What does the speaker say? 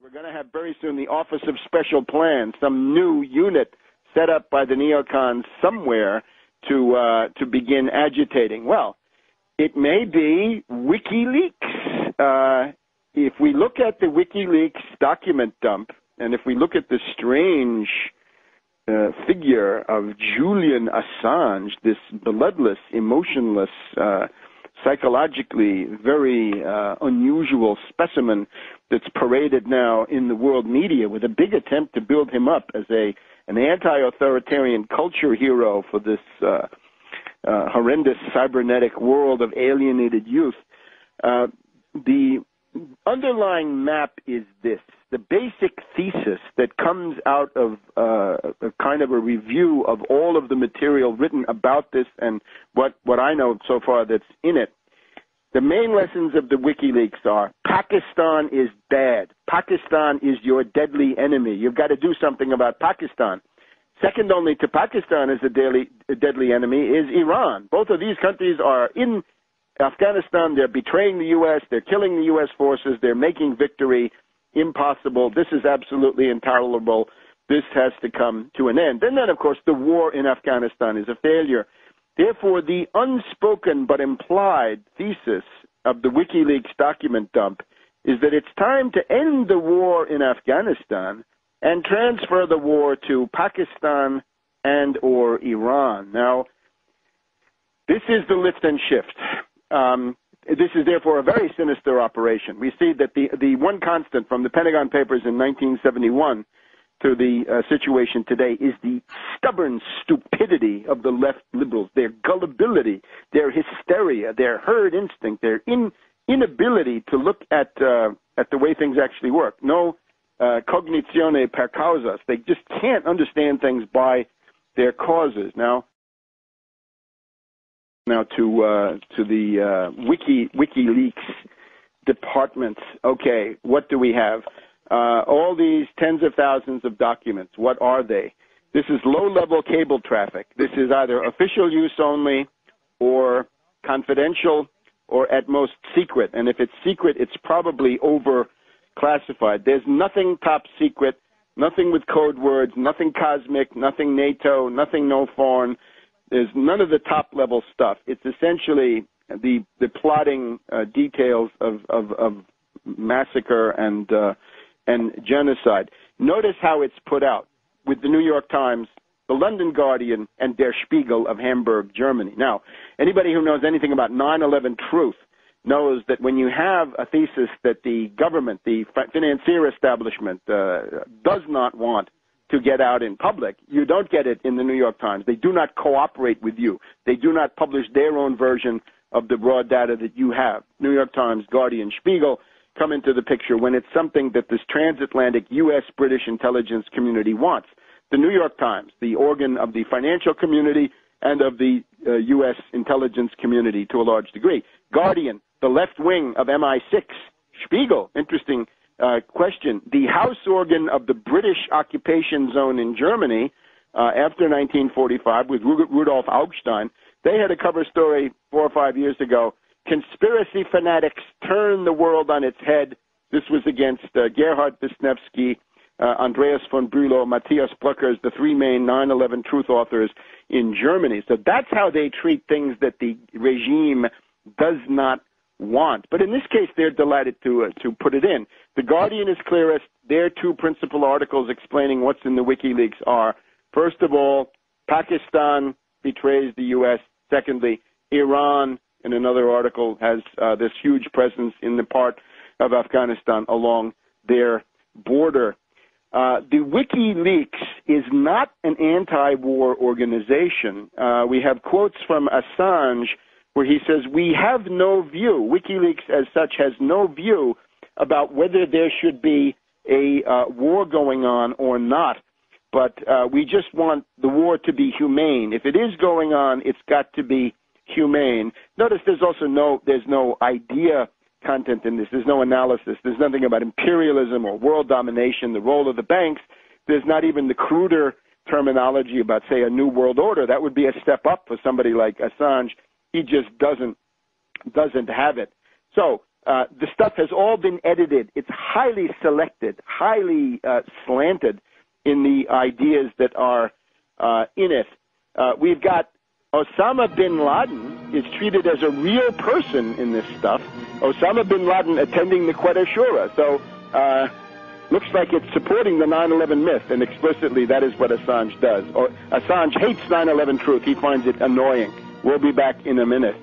We're going to have very soon the Office of Special Plans, some new unit set up by the neocons somewhere to begin agitating. Well, it may be WikiLeaks. If we look at the WikiLeaks document dump, and if we look at the strange figure of Julian Assange, this bloodless, emotionless, psychologically very unusual specimen that's paraded now in the world media with a big attempt to build him up as an anti-authoritarian culture hero for this horrendous cybernetic world of alienated youth. The underlying map is this. The basic thesis that comes out of a kind of a review of all of the material written about this and what I know so far that's in it, the main lessons of the WikiLeaks are Pakistan is bad. Pakistan is your deadly enemy. You've got to do something about Pakistan. Second only to Pakistan as a deadly enemy is Iran. Both of these countries are in Afghanistan. They're betraying the U.S. They're killing the U.S. forces. They're making victory impossible. This is absolutely intolerable. This has to come to an end. And then, of course, the war in Afghanistan is a failure. Therefore, the unspoken but implied thesis of the WikiLeaks document dump is that it's time to end the war in Afghanistan and transfer the war to Pakistan and or Iran. Now, this is the lift and shift. This is therefore a very sinister operation. We see that the one constant from the Pentagon Papers in 1971 to the situation today is the stubborn stupidity of the left liberals, their gullibility, their hysteria, their herd instinct, their inability to look at the way things actually work. No cognizione per causas. They just can't understand things by their causes. Now to the WikiLeaks department. Okay, what do we have? All these tens of thousands of documents. What are they? This is low-level cable traffic. This is either official use only or confidential or at most secret. And if it's secret, it's probably over-classified. There's nothing top secret, nothing with code words, nothing cosmic, nothing NATO, nothing no foreign. There's none of the top-level stuff. It's essentially the plotting details of massacre and genocide. Notice how it's put out with the New York Times, the London Guardian, and Der Spiegel of Hamburg, Germany. Now, anybody who knows anything about 9/11 truth knows that when you have a thesis that the government, the financier establishment, does not want to get out in public, you don't get it in the New York Times. They do not cooperate with you. They do not publish their own version of the raw data that you have. New York Times, Guardian, Spiegel come into the picture when it's something that this transatlantic U.S.-British intelligence community wants. The New York Times, the organ of the financial community and of the U.S. intelligence community to a large degree. Guardian, the left wing of MI6. Spiegel, interesting question. The House organ of the British occupation zone in Germany after 1945 with Rudolf Augstein. They had a cover story 4 or 5 years ago. Conspiracy fanatics turn the world on its head. This was against Gerhard Wisniewski, Andreas von Bülow, Matthias Brückers, the three main 9/11 truth authors in Germany. So that's how they treat things that the regime does not want. But in this case, they're delighted to put it in. The Guardian is clearest. Their two principal articles explaining what's in the WikiLeaks are, first of all, Pakistan betrays the U.S. Secondly, Iran, in another article, has this huge presence in the part of Afghanistan along their border. The WikiLeaks is not an anti-war organization. We have quotes from Assange where he says, we have no view. WikiLeaks as such has no view about whether there should be a war going on or not. But we just want the war to be humane. If it is going on, it's got to be humane. Notice there's also no idea content in this. There's no analysis. There's nothing about imperialism or world domination, the role of the banks. There's not even the cruder terminology about, say, a new world order. That would be a step up for somebody like Assange. He just doesn't have it. So The stuff has all been edited. It's highly selected, highly slanted in the ideas that are in it. We've got Osama bin Laden is treated as a real person in this stuff. Osama bin Laden attending the Quetta Shura. So looks like it's supporting the 9/11 myth, and explicitly that is what Assange does. Assange hates 9/11 truth. He finds it annoying. We'll be back in a minute.